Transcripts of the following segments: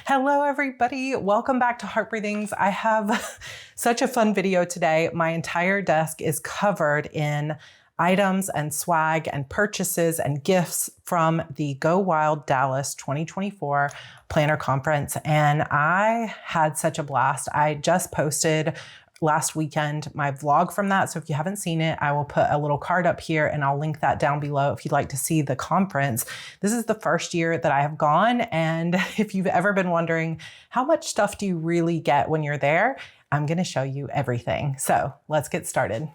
Hello, everybody. Welcome back to Heart Breathings. I have such a fun video today. My entire desk is covered in items and swag and purchases and gifts from the Go Wild Dallas 2024 Planner Conference. And I had such a blast. I just posted last weekend my vlog from that. So if you haven't seen it, I will put a little card up here and I'll link that down below if you'd like to see the conference. This is the first year that I have gone. And if you've ever been wondering, how much stuff do you really get when you're there? I'm going to show you everything. So let's get started.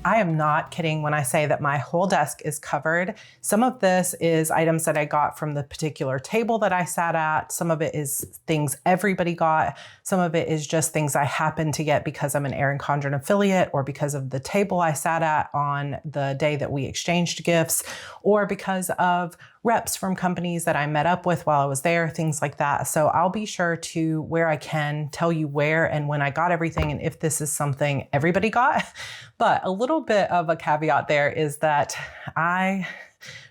I am not kidding when I say that my whole desk is covered. Some of this is items that I got from the particular table that I sat at. Some of it is things everybody got. Some of it is just things I happened to get because I'm an Erin Condren affiliate, or because of the table I sat at on the day that we exchanged gifts, or because of reps from companies that I met up with while I was there, things like that. So I'll be sure to, where I can, tell you where and when I got everything and if this is something everybody got. But a little bit of a caveat there is that I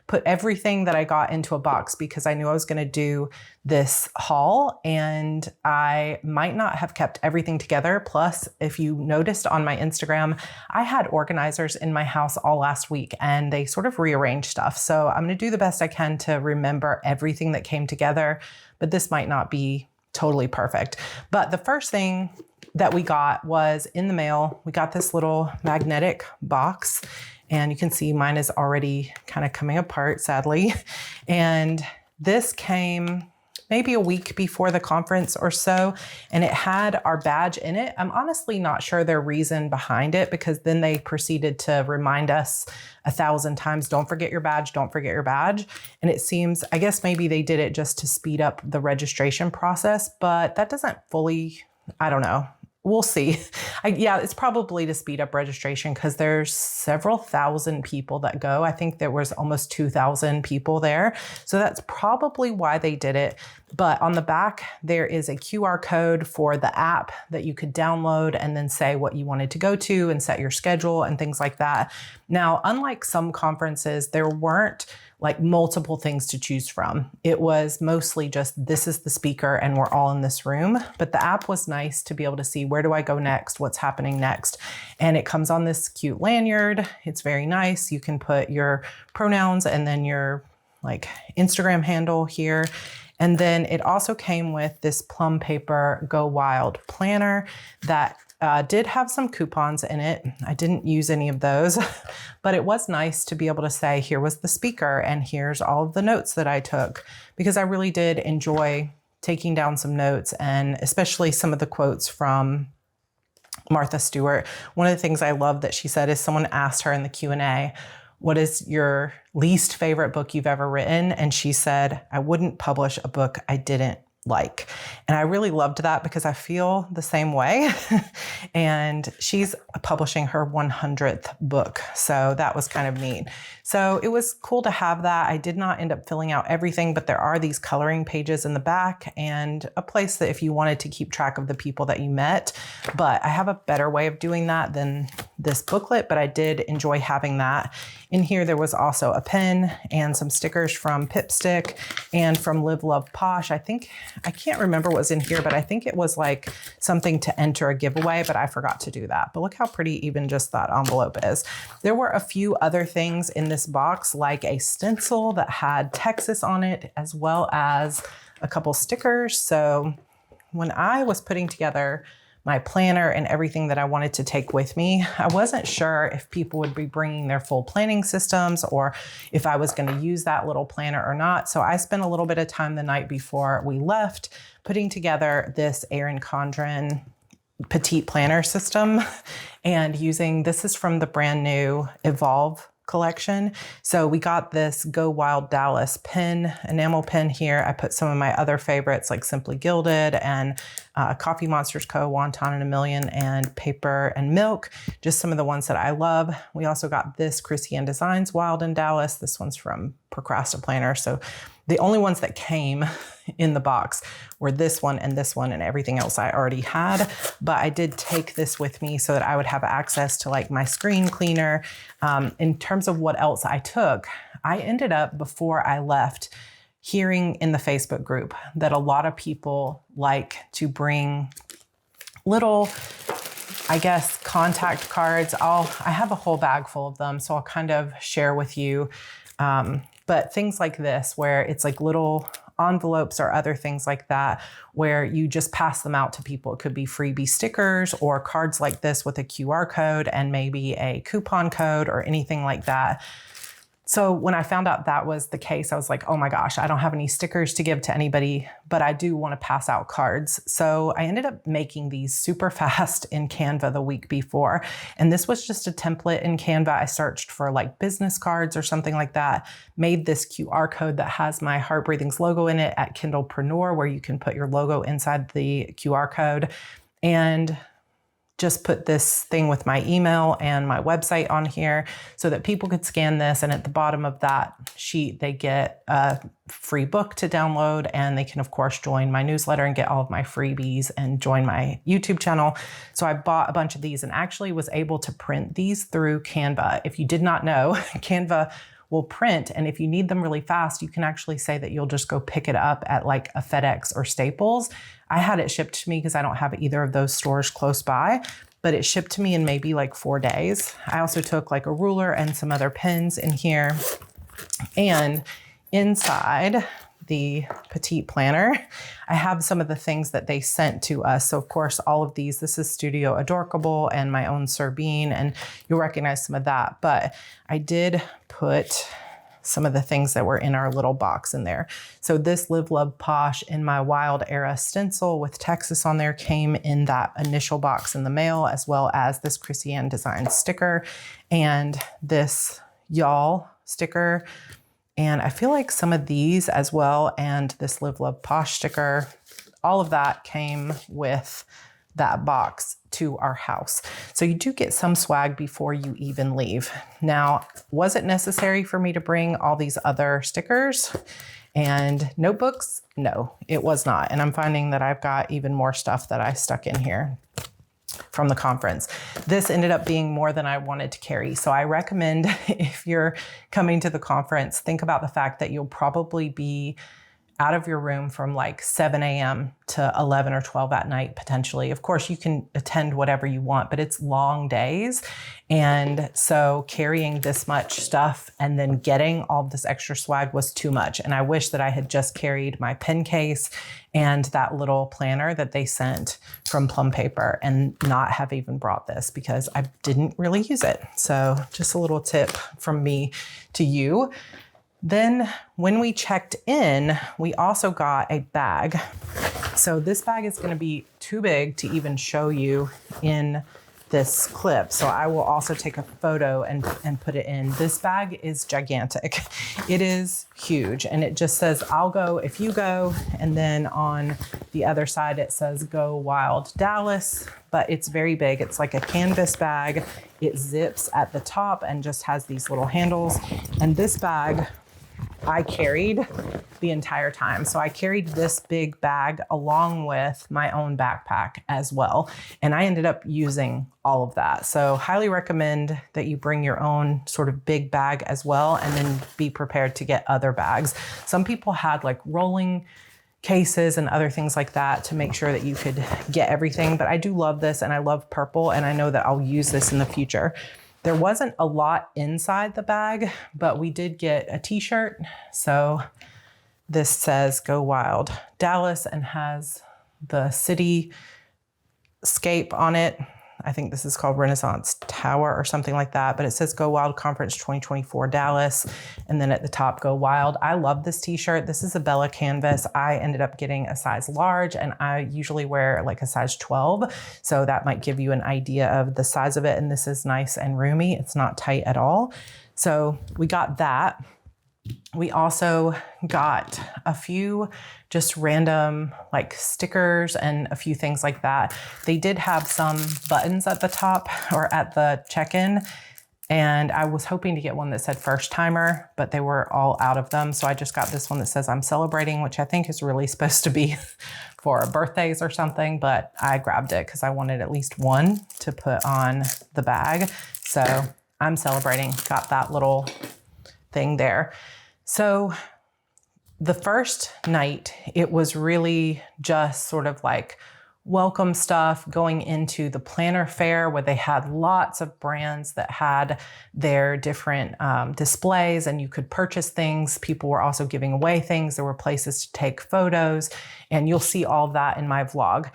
put everything that I got into a box because I knew I was going to do this haul and I might not have kept everything together. Plus, if you noticed on my Instagram, I had organizers in my house all last week and they sort of rearranged stuff. So I'm going to do the best I can to remember everything that came together, but this might not be totally perfect. But the first thing that we got was in the mail. We got this little magnetic box. And you can see mine is already kind of coming apart, sadly. And this came maybe a week before the conference or so, and it had our badge in it. I'm honestly not sure their reason behind it, because then they proceeded to remind us 1,000 times, don't forget your badge, don't forget your badge. And it seems, I guess maybe they did it just to speed up the registration process, but that doesn't fully, I don't know. We'll see. Yeah, it's probably to speed up registration because there's several thousand people that go. I think there was almost 2,000 people there. So that's probably why they did it. But on the back, there is a QR code for the app that you could download and then say what you wanted to go to and set your schedule and things like that. Now, unlike some conferences, there weren't like multiple things to choose from. It was mostly just, this is the speaker and we're all in this room. But the app was nice to be able to see, where do I go next? What's happening next? And it comes on this cute lanyard. It's very nice. You can put your pronouns and then your like Instagram handle here. And then it also came with this plum paper Go Wild planner that did have some coupons in it. I didn't use any of those, but it was nice to be able to say, here was the speaker and here's all of the notes that I took, because I really did enjoy taking down some notes, and especially some of the quotes from Martha Stewart. One of the things I love that she said is, someone asked her in the Q&A, what is your least favorite book you've ever written? And she said, I wouldn't publish a book I didn't like. And I really loved that because I feel the same way. And she's publishing her 100th book. So that was kind of neat. So it was cool to have that. I did not end up filling out everything, but there are these coloring pages in the back and a place that if you wanted to keep track of the people that you met. But I have a better way of doing that than this booklet, but I did enjoy having that. In here, there was also a pen and some stickers from Pipstick and from Live Love Posh. I can't remember what was in here, but I think it was like something to enter a giveaway, but I forgot to do that. But look how pretty even just that envelope is. There were a few other things in this box, like a stencil that had Texas on it, as well as a couple stickers. So when I was putting together my planner and everything that I wanted to take with me, I wasn't sure if people would be bringing their full planning systems or if I was going to use that little planner or not. So I spent a little bit of time the night before we left putting together this Erin Condren petite planner system and using, this is from the brand new Evolve collection. So we got this Go Wild Dallas pen, enamel pen here. I put some of my other favorites like Simply Gilded and Coffee Monsters Co., Wonton and a Million, and Paper and Milk, just some of the ones that I love. We also got this Chrissy Ann Designs Wild in Dallas. This one's from procrastinator. So the only ones that came in the box were this one, and everything else I already had. But I did take this with me so that I would have access to like my screen cleaner. In terms of what else I took, I ended up, before I left, hearing in the Facebook group that a lot of people like to bring little, I guess, contact cards. I have a whole bag full of them, so I'll kind of share with you. But things like this, where it's like little envelopes or other things like that, where you just pass them out to people. It could be freebie stickers or cards like this with a QR code and maybe a coupon code or anything like that. So when I found out that was the case, I was like, oh my gosh, I don't have any stickers to give to anybody, but I do want to pass out cards. So I ended up making these super fast in Canva the week before. And this was just a template in Canva. I searched for like business cards or something like that, made this QR code that has my Heart Breathings logo in it at Kindlepreneur, where you can put your logo inside the QR code, and just put this thing with my email and my website on here so that people could scan this. And at the bottom of that sheet, they get a free book to download, and they can, of course, join my newsletter and get all of my freebies and join my YouTube channel. So I bought a bunch of these and actually was able to print these through Canva. If you did not know, Canva will print, and if you need them really fast, you can actually say that you'll just go pick it up at like a FedEx or Staples. I had it shipped to me because I don't have either of those stores close by, but it shipped to me in maybe like 4 days. I also took like a ruler and some other pens in here. And inside the petite planner, I have some of the things that they sent to us. So of course, all of these, this is Studio Adorkable and my own Serbine, and you'll recognize some of that. But I did put some of the things that were in our little box in there. So this Live Love Posh in my Wild Era stencil with Texas on there came in that initial box in the mail, as well as this Chrissy Ann design sticker and this Y'all sticker. And I feel like some of these as well, and this Live Love Posh sticker, all of that came with that box to our house. So you do get some swag before you even leave. Now, was it necessary for me to bring all these other stickers and notebooks? No, it was not. And I'm finding that I've got even more stuff that I stuck in here from the conference. This ended up being more than I wanted to carry. So I recommend, if you're coming to the conference, think about the fact that you'll probably be out of your room from like 7 a.m. to 11 or 12 at night, potentially. Of course, you can attend whatever you want, but it's long days. And so carrying this much stuff and then getting all this extra swag was too much. And I wish that I had just carried my pen case and that little planner that they sent from Plum Paper and not have even brought this, because I didn't really use it. So just a little tip from me to you. Then when we checked in, we also got a bag. So this bag is going to be too big to even show you in this clip. So I will also take a photo and put it in. This bag is gigantic. It is huge. And it just says, I'll go if you go. And then on the other side, it says, Go Wild Dallas. But it's very big. It's like a canvas bag. It zips at the top and just has these little handles. And this bag I carried the entire time. So I carried this big bag along with my own backpack as well. And I ended up using all of that. So highly recommend that you bring your own sort of big bag as well, and then be prepared to get other bags. Some people had like rolling cases and other things like that to make sure that you could get everything. But I do love this, and I love purple, and I know that I'll use this in the future. There wasn't a lot inside the bag, but we did get a t-shirt. So this says Go Wild Dallas and has the cityscape on it. I think this is called Renaissance Tower or something like that, but it says Go Wild Conference 2024 Dallas. And then at the top, Go Wild. I love this t-shirt. This is a Bella canvas. I ended up getting a size large, and I usually wear like a size 12. So that might give you an idea of the size of it. And this is nice and roomy. It's not tight at all. So we got that. We also got a few just random like stickers and a few things like that. They did have some buttons at the top or at the check-in, And I was hoping to get one that said first timer, but they were all out of them. So I just got this one that says I'm celebrating, which I think is really supposed to be for birthdays or something, but I grabbed it because I wanted at least one to put on the bag. So I'm celebrating, got that little thing there. So the first night, it was really just sort of like welcome stuff, going into the planner fair where they had lots of brands that had their different displays and you could purchase things. People were also giving away things. There were places to take photos, and you'll see all of that in my vlog.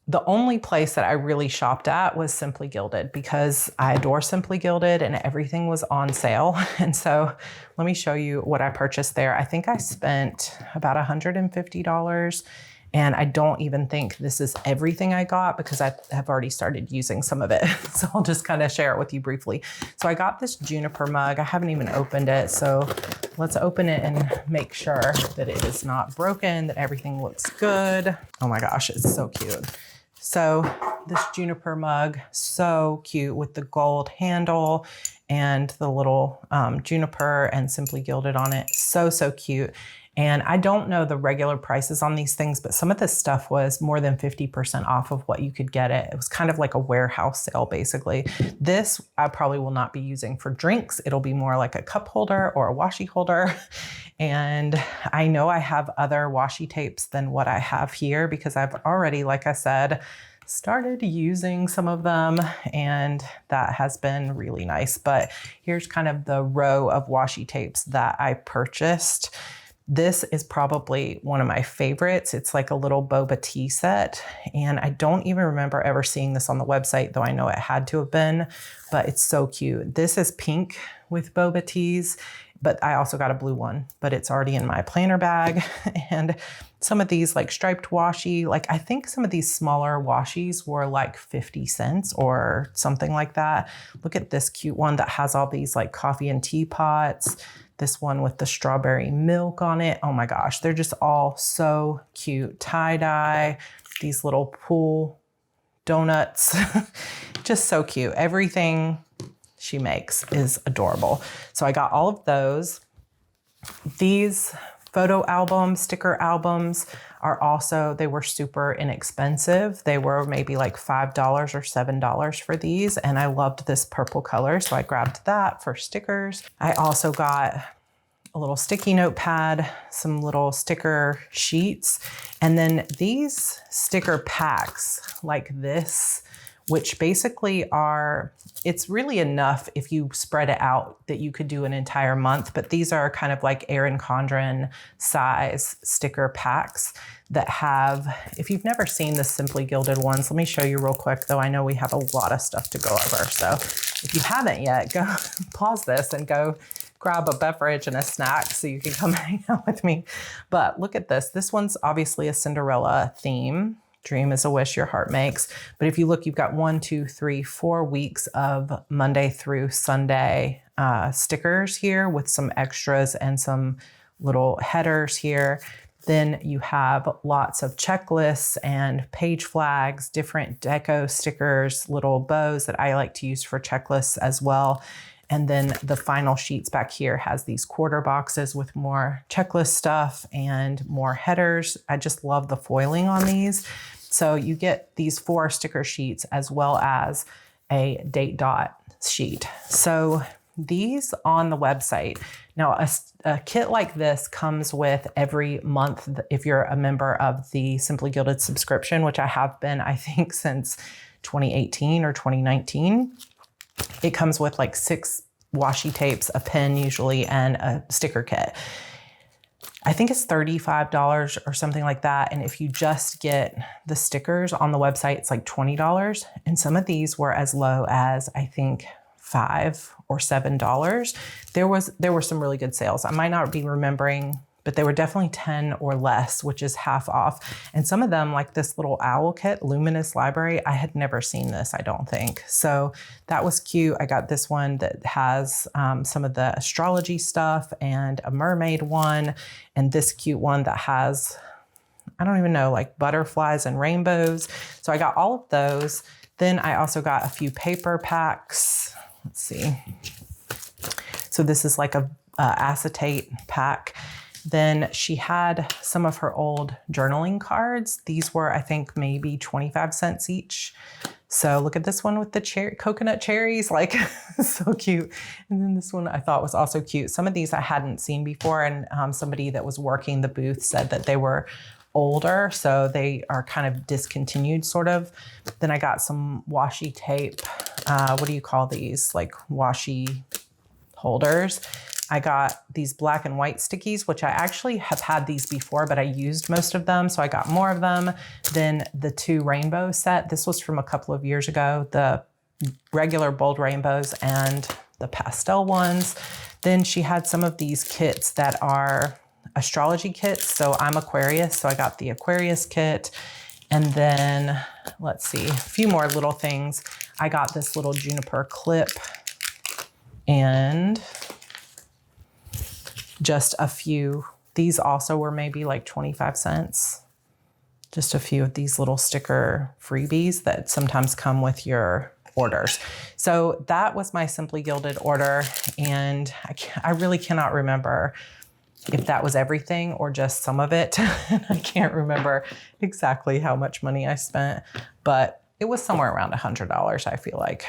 The only place that I really shopped at was Simply Gilded because I adore Simply Gilded and everything was on sale. And so let me show you what I purchased there. I think I spent about $150. And I don't even think this is everything I got because I have already started using some of it. So I'll just kind of share it with you briefly. So I got this juniper mug. I haven't even opened it. So let's open it and make sure that it is not broken, that everything looks good. Oh my gosh, it's so cute. So this juniper mug, so cute with the gold handle and the little juniper and Simply Gilded on it. So, so cute. And I don't know the regular prices on these things, but some of this stuff was more than 50% off of what you could get it. It was kind of like a warehouse sale, basically. This I probably will not be using for drinks. It'll be more like a cup holder or a washi holder. And I know I have other washi tapes than what I have here because I've already, like I said, started using some of them, and that has been really nice. But here's kind of the row of washi tapes that I purchased. This is probably one of my favorites. It's like a little boba tea set. And I don't even remember ever seeing this on the website, though I know it had to have been, but it's so cute. This is pink with boba teas, but I also got a blue one, but it's already in my planner bag. And some of these like striped washi, like I think some of these smaller washis were like 50 cents or something like that. Look at this cute one that has all these like coffee and tea pots. This one with the strawberry milk on it. Oh my gosh, they're just all so cute. Tie-dye, these little pool donuts, just so cute. Everything she makes is adorable. So I got all of those. These photo albums, sticker albums are also, they were super inexpensive. They were maybe like $5 or $7 for these. And I loved this purple color. So I grabbed that for stickers. I also got a little sticky note pad, some little sticker sheets, and then these sticker packs like this, which basically are, it's really enough if you spread it out that you could do an entire month, but these are kind of like Erin Condren size sticker packs that have, if you've never seen the Simply Gilded ones, let me show you real quick, though I know we have a lot of stuff to go over. So if you haven't yet, go pause this and go grab a beverage and a snack so you can come hang out with me. But look at this. This one's obviously a Cinderella theme. Dream is a wish your heart makes. But if you look, you've got 1, 2, 3, 4 weeks of Monday through Sunday stickers here with some extras and some little headers here. Then you have lots of checklists and page flags, different deco stickers, little bows that I like to use for checklists as well. And then the final sheets back here has these quarter boxes with more checklist stuff and more headers. I just love the foiling on these. So you get these 4 sticker sheets as well as a date dot sheet. So these on the website. Now a kit like this comes with every month if you're a member of the Simply Gilded subscription, which I have been, I think, since 2018 or 2019. It comes with like 6 washi tapes, a pen usually, and a sticker kit. I think it's $35 or something like that. And if you just get the stickers on the website, it's like $20. And some of these were as low as, I think, $5 or $7. There were some really good sales. I might not be remembering, but they were definitely 10 or less, which is half off. And some of them, like this little owl kit, Luminous Library, I had never seen this, I don't think. So that was cute. I got this one that has some of the astrology stuff and a mermaid one, and this cute one that has, I don't even know, like butterflies and rainbows. So I got all of those. Then I also got a few paper packs. Let's see. So this is like a acetate pack. Then she had some of her old journaling cards. These were, I think, maybe 25 cents each. So look at this one with the coconut cherries, like so cute. And then this one I thought was also cute. Some of these I hadn't seen before, and somebody that was working the booth said that they were older, so they are kind of discontinued sort of. Then I got some washi tape. What do you call these? Like washi holders. I got these black and white stickies, which I actually have had these before, but I used most of them, so I got more of them. Then the 2 rainbow set. This was from a couple of years ago, the regular bold rainbows and the pastel ones. Then she had some of these kits that are astrology kits. So I'm Aquarius, so I got the Aquarius kit. And then, let's see, a few more little things. I got this little juniper clip and just a few. These also were maybe like 25 cents. Just a few of these little sticker freebies that sometimes come with your orders. So that was my Simply Gilded order. And I really cannot remember if that was everything or just some of it. I can't remember exactly how much money I spent, but it was somewhere around $100, I feel like.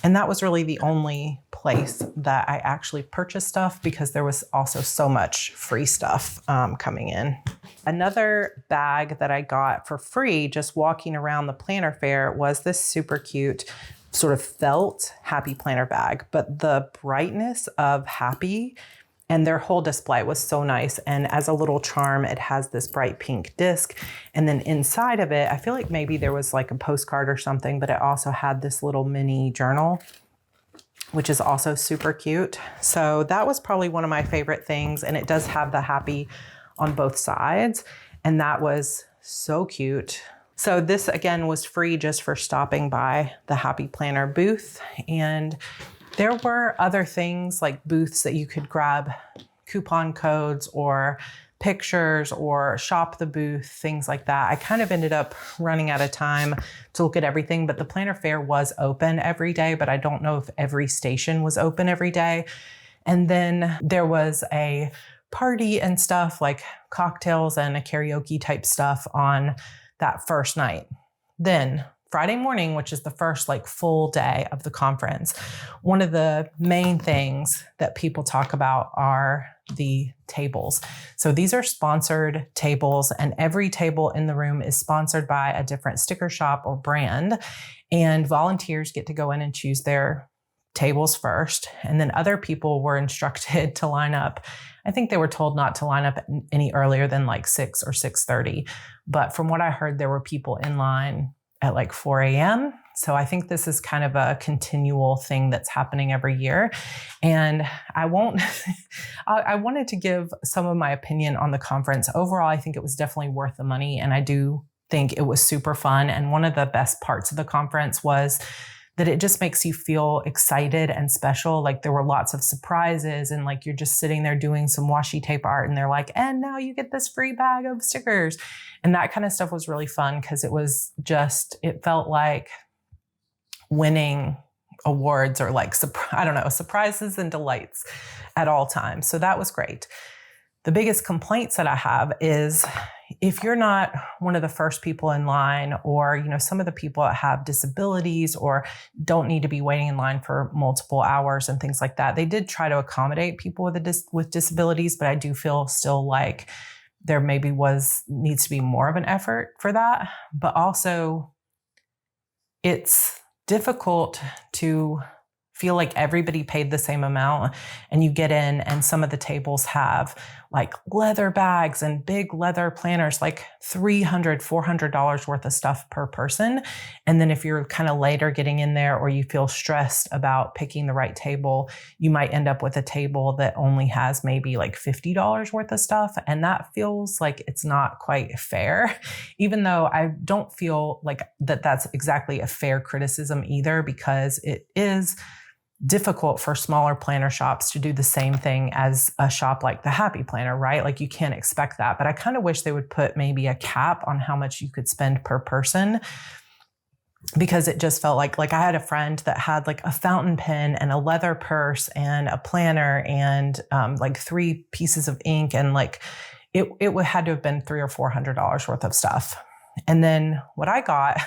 And that was really the only place that I actually purchased stuff, because there was also so much free stuff coming in. Another bag that I got for free just walking around the planner fair was this super cute sort of felt Happy Planner bag, but the brightness of Happy and their whole display was so nice. And as a little charm, it has this bright pink disc. And then inside of it, I feel like maybe there was like a postcard or something, but it also had this little mini journal, which is also super cute. So that was probably one of my favorite things. And it does have the Happy on both sides. And that was so cute. So this again was free just for stopping by the Happy Planner booth. And there were other things like booths that you could grab coupon codes or pictures or shop the booth, things like that. I kind of ended up running out of time to look at everything, but the planner fair was open every day, but I don't know if every station was open every day. And then there was a party and stuff like cocktails and a karaoke type stuff on that first night. Then Friday morning, which is the first like full day of the conference, one of the main things that people talk about are the tables. So these are sponsored tables, and every table in the room is sponsored by a different sticker shop or brand, and volunteers get to go in and choose their tables first. And then other people were instructed to line up. I think they were told not to line up any earlier than like 6 or 6:30. But from what I heard, there were people in line at like 4 a.m. So I think this is kind of a continual thing that's happening every year. And I wanted to give some of my opinion on the conference. Overall, I think it was definitely worth the money. And I do think it was super fun. And one of the best parts of the conference was that it just makes you feel excited and special. Like there were lots of surprises, and like you're just sitting there doing some washi tape art and they're like, and now you get this free bag of stickers. And that kind of stuff was really fun because it felt like winning awards or like, surprises and delights at all times. So that was great. The biggest complaints that I have is if you're not one of the first people in line, or, some of the people that have disabilities or don't need to be waiting in line for multiple hours and things like that, they did try to accommodate people with disabilities, but I do feel still like there maybe needs to be more of an effort for that. But also it's difficult to feel like everybody paid the same amount, and you get in and some of the tables have like leather bags and big leather planners, like $300, $400 worth of stuff per person. And then if you're kind of later getting in there, or you feel stressed about picking the right table, you might end up with a table that only has maybe like $50 worth of stuff. And that feels like it's not quite fair, even though I don't feel like that's exactly a fair criticism either, because it is difficult for smaller planner shops to do the same thing as a shop like the Happy Planner, right? Like you can't expect that. But I kind of wish they would put maybe a cap on how much you could spend per person. because it just felt like I had a friend that had like a fountain pen and a leather purse and a planner and like 3 pieces of ink, and like it had to have been $300 or $400 worth of stuff. And then what I got,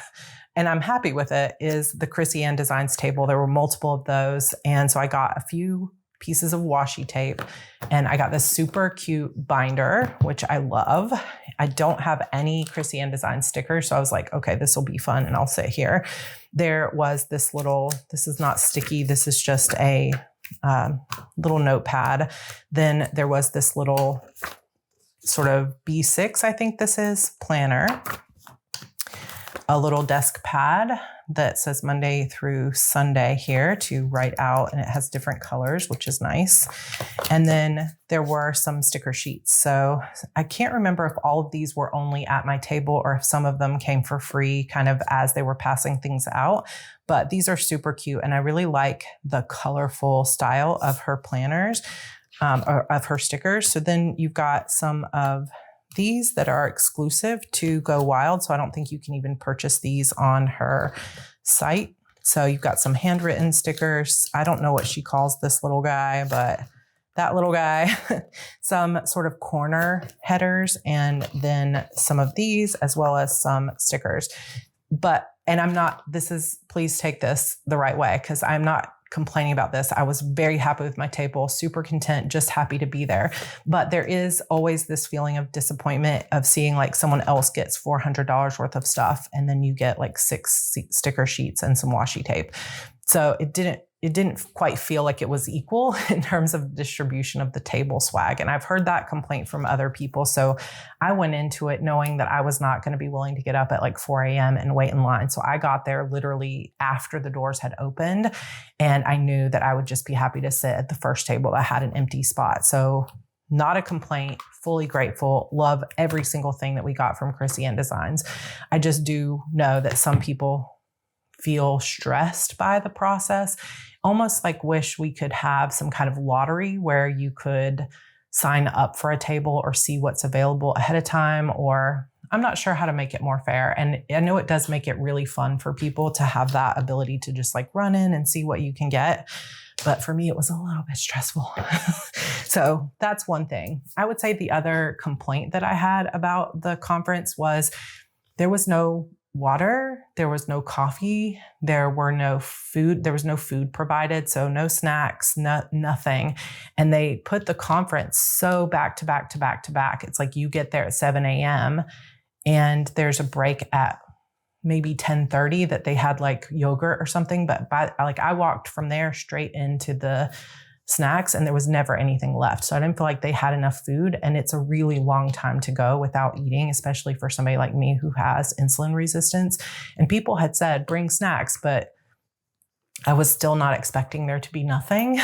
and I'm happy with it, is the Chrissy Ann Designs table. There were multiple of those. And so I got a few pieces of washi tape, and I got this super cute binder, which I love. I don't have any Chrissy Ann Designs stickers. So I was like, okay, this will be fun. And I'll sit here. There was this little, this is not sticky. This is just a little notepad. Then there was this little sort of B6, I think this is, planner. A little desk pad that says Monday through Sunday here to write out, and it has different colors, which is nice. And then there were some sticker sheets. So I can't remember if all of these were only at my table or if some of them came for free kind of as they were passing things out. But these are super cute, and I really like the colorful style of her planners, or of her stickers. So then you've got some of these that are exclusive to Go Wild. So I don't think you can even purchase these on her site. So you've got some handwritten stickers. I don't know what she calls this little guy, but that little guy, some sort of corner headers, and then some of these, as well as some stickers. And I'm not, please take this the right way, because I'm not complaining about this. I was very happy with my table, super content, just happy to be there. But there is always this feeling of disappointment of seeing like someone else gets $400 worth of stuff, and then you get like 6 sticker sheets and some washi tape. So it didn't quite feel like it was equal in terms of distribution of the table swag. And I've heard that complaint from other people. So I went into it knowing that I was not going to be willing to get up at like 4 a.m. and wait in line. So I got there literally after the doors had opened, and I knew that I would just be happy to sit at the first table that had an empty spot. So not a complaint, fully grateful, love every single thing that we got from Chrissy Ann Designs. I just do know that some people feel stressed by the process, almost like wish we could have some kind of lottery where you could sign up for a table or see what's available ahead of time, or I'm not sure how to make it more fair. And I know it does make it really fun for people to have that ability to just like run in and see what you can get. But for me, it was a little bit stressful. So that's one thing. I would say the other complaint that I had about the conference was there was no water, there was no coffee, there was no food provided, so no snacks, nothing. And they put the conference so back to back to back to back. It's like you get there at 7 a.m. and there's a break at maybe 10:30 that they had like yogurt or something. But I walked from there straight into the snacks, and there was never anything left. So I didn't feel like they had enough food, and it's a really long time to go without eating, especially for somebody like me who has insulin resistance. And people had said, bring snacks, but I was still not expecting there to be nothing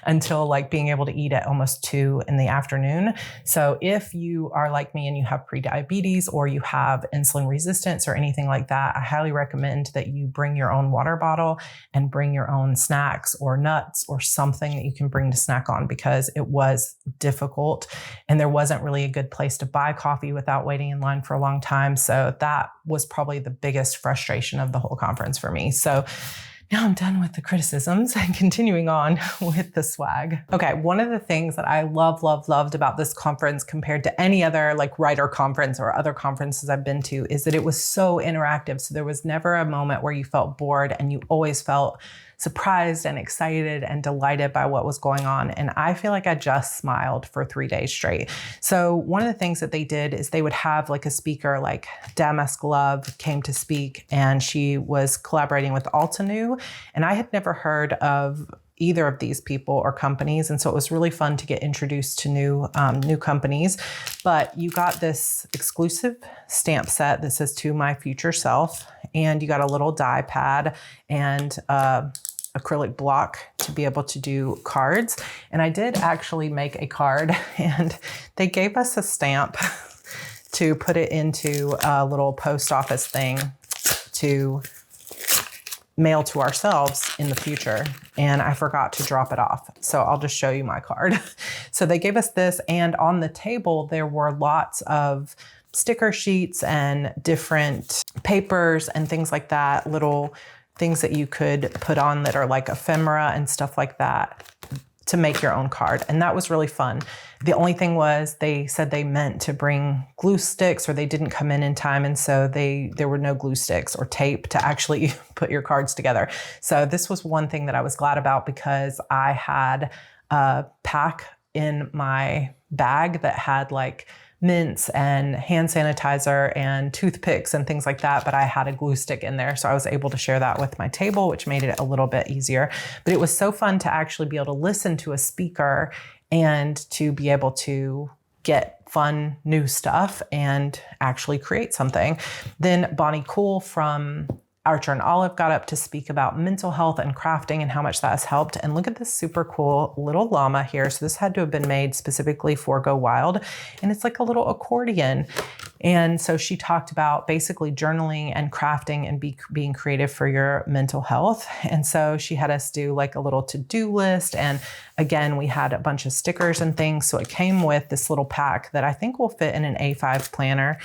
until like being able to eat at almost 2 in the afternoon. So if you are like me and you have prediabetes or you have insulin resistance or anything like that, I highly recommend that you bring your own water bottle and bring your own snacks or nuts or something that you can bring to snack on, because it was difficult and there wasn't really a good place to buy coffee without waiting in line for a long time. So that was probably the biggest frustration of the whole conference for me. So now I'm done with the criticisms and continuing on with the swag. Okay, one of the things that I loved about this conference compared to any other like writer conference or other conferences I've been to is that it was so interactive. So there was never a moment where you felt bored, and you always felt surprised and excited and delighted by what was going on. And I feel like I just smiled for 3 days straight. So one of the things that they did is they would have like a speaker, like Damask Love came to speak, and she was collaborating with Altenew. And I had never heard of either of these people or companies. And so it was really fun to get introduced to new companies. But you got this exclusive stamp set that says "To My Future Self," and you got a little die pad and acrylic block to be able to do cards. And I did actually make a card, and they gave us a stamp to put it into a little post office thing to mail to ourselves in the future. And I forgot to drop it off. So I'll just show you my card. So they gave us this, and on the table, there were lots of sticker sheets and different papers and things like that, little things that you could put on that are like ephemera and stuff like that to make your own card. And that was really fun. The only thing was they said they meant to bring glue sticks, or they didn't come in time. And so there were no glue sticks or tape to actually put your cards together. So this was one thing that I was glad about, because I had a pack in my bag that had like mints and hand sanitizer and toothpicks and things like that, but I had a glue stick in there. So I was able to share that with my table, which made it a little bit easier. But it was so fun to actually be able to listen to a speaker and to be able to get fun new stuff and actually create something. Then Bonnie Cool from Archer and Olive got up to speak about mental health and crafting and how much that has helped. And look at this super cool little llama here. So this had to have been made specifically for Go Wild. And it's like a little accordion. And so she talked about basically journaling and crafting and being creative for your mental health. And so she had us do like a little to-do list. And again, we had a bunch of stickers and things. So it came with this little pack that I think will fit in an A5 planner.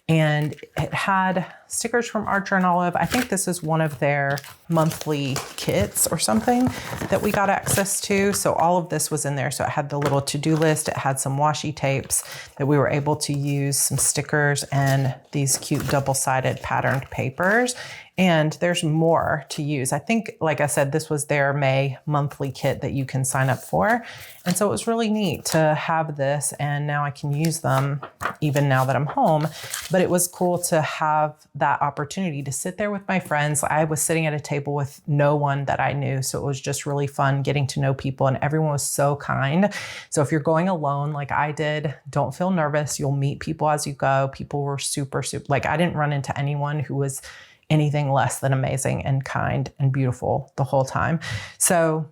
And it had stickers from Archer and Olive. I think this is one of their monthly kits or something that we got access to. So all of this was in there. So it had the little to-do list. It had some washi tapes that we were able to use, some stickers, and these cute double-sided patterned papers. And there's more to use. I think, like I said, this was their May monthly kit that you can sign up for. And so it was really neat to have this, and now I can use them even now that I'm home. But it was cool to have that opportunity to sit there with my friends. I was sitting at a table with no one that I knew. So it was just really fun getting to know people, and everyone was so kind. So if you're going alone like I did, don't feel nervous. You'll meet people as you go. People were super, like I didn't run into anyone who was anything less than amazing and kind and beautiful the whole time. So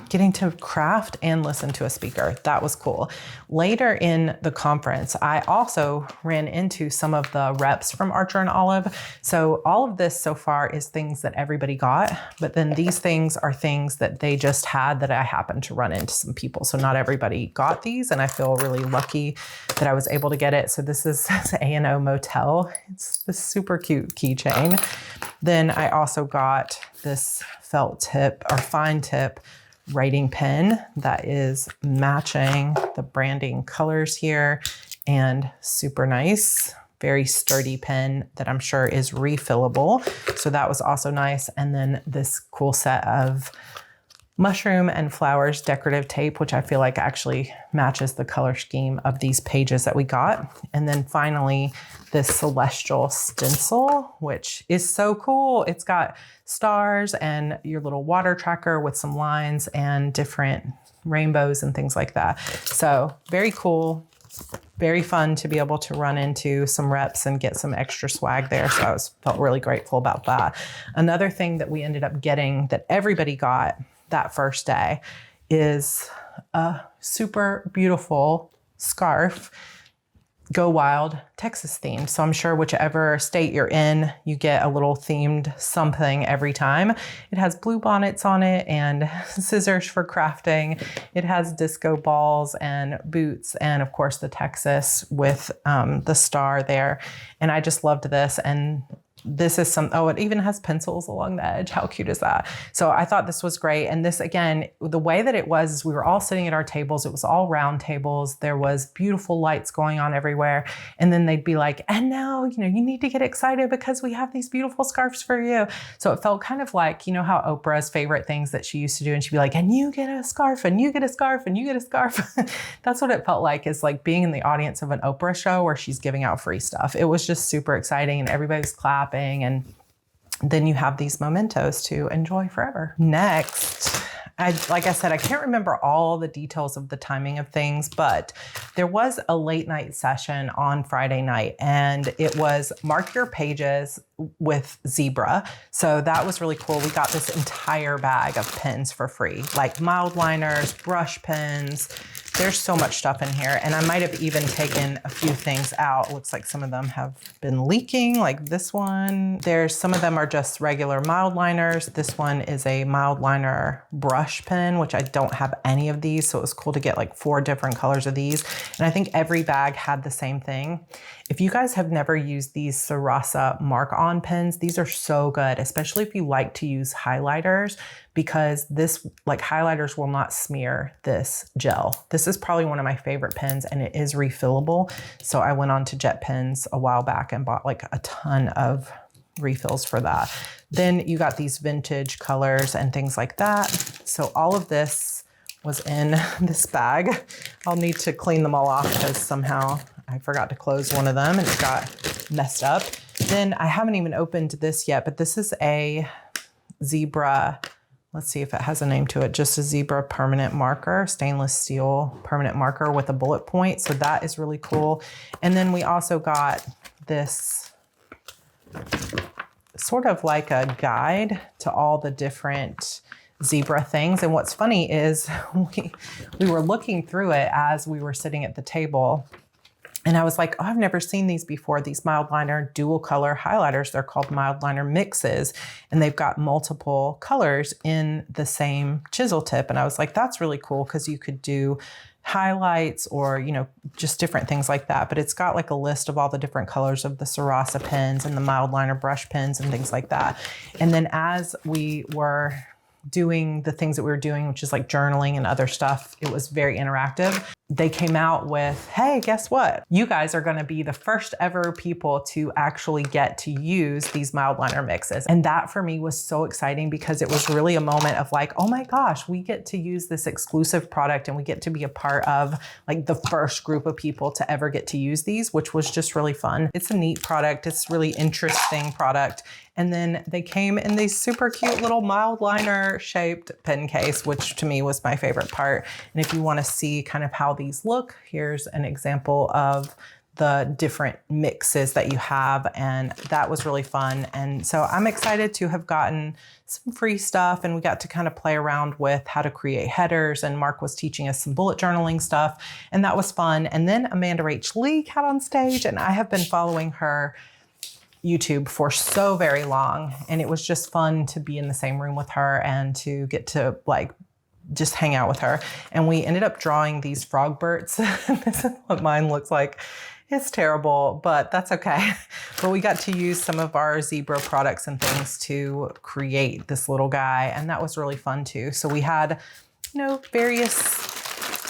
getting to craft and listen to a speaker, that was cool. Later in the conference, I also ran into some of the reps from Archer and Olive. So all of this so far is things that everybody got, but then these things are things that they just had that I happened to run into some people. So not everybody got these, and I feel really lucky that I was able to get it. So this is A&O Motel. It's this super cute keychain. Then I also got this felt tip or fine tip writing pen that is matching the branding colors here, and super nice, very sturdy pen that I'm sure is refillable. So that was also nice. And then this cool set of mushroom and flowers decorative tape, which I feel like actually matches the color scheme of these pages that we got. And then finally, this celestial stencil, which is so cool. It's got stars and your little water tracker with some lines and different rainbows and things like that. So very cool, very fun to be able to run into some reps and get some extra swag there. So I felt really grateful about that. Another thing that we ended up getting that everybody got that first day is a super beautiful scarf, Go Wild, Texas themed. So I'm sure whichever state you're in, you get a little themed something every time. It has blue bonnets on it and scissors for crafting. It has disco balls and boots, and of course the Texas with the star there. And I just loved this. And this is it even has pencils along the edge. How cute is that? So I thought this was great. And this, again, the way that it was, we were all sitting at our tables. It was all round tables. There was beautiful lights going on everywhere. And then they'd be like, and now, you need to get excited because we have these beautiful scarves for you. So it felt kind of like, how Oprah's favorite things that she used to do. And she'd be like, and you get a scarf, and you get a scarf, and you get a scarf. That's what it felt like, is like being in the audience of an Oprah show where she's giving out free stuff. It was just super exciting, and everybody's clapping. And then you have these mementos to enjoy forever. Next, like I said, I can't remember all the details of the timing of things, but there was a late night session on Friday night, and it was Mark Your Pages with Zebra. So that was really cool. We got this entire bag of pens for free, like mild liners, brush pens, There's so much stuff in here, and I might have even taken a few things out. Looks like some of them have been leaking, like this one. Some of them are just regular mild liners. This one is a mild liner brush pen, which I don't have any of these, so it was cool to get like 4 different colors of these. And I think every bag had the same thing. If you guys have never used these Sarra mark-on pens, these are so good, especially if you like to use highlighters, because this, like, highlighters will not smear this gel. This is probably one of my favorite pens, and it is refillable. So I went on to Jet Pens a while back and bought like a ton of refills for that. Then you got these vintage colors and things like that. So all of this was in this bag. I'll need to clean them all off because somehow I forgot to close one of them and it got messed up. Then I haven't even opened this yet, but this is a zebra. Let's see if it has a name to it. Just a zebra permanent marker, stainless steel permanent marker with a bullet point. So that is really cool. And then we also got this sort of like a guide to all the different zebra things. And what's funny is we were looking through it as we were sitting at the table. And I was like, oh, I've never seen these before. These mild liner dual color highlighters. They're called mild liner mixes. And they've got multiple colors in the same chisel tip. And I was like, that's really cool because you could do highlights or, you know, just different things like that. But it's got like a list of all the different colors of the Sarra pens and the mild liner brush pens and things like that. And then as we were doing the things that we were doing, which is like journaling and other stuff, it was very interactive. They came out with, hey, guess what? You guys are going to be the first ever people to actually get to use these mild liner mixes. And that for me was so exciting because it was really a moment of like, oh my gosh, we get to use this exclusive product and we get to be a part of like the first group of people to ever get to use these, which was just really fun. It's a neat product. It's a really interesting product. And then they came in these super cute little mild liner shaped pen case, which to me was my favorite part. And if you want to see kind of how these look, here's an example of the different mixes that you have. And that was really fun. And so I'm excited to have gotten some free stuff, and we got to kind of play around with how to create headers. And Mark was teaching us some bullet journaling stuff, and that was fun. And then Amanda Rach Lee got on stage, and I have been following her YouTube for so very long. And it was just fun to be in the same room with her and to get to like just hang out with her. And we ended up drawing these frog birds. This is what mine looks like. It's terrible, but that's okay. But we got to use some of our zebra products and things to create this little guy. And that was really fun too. So we had, you know, various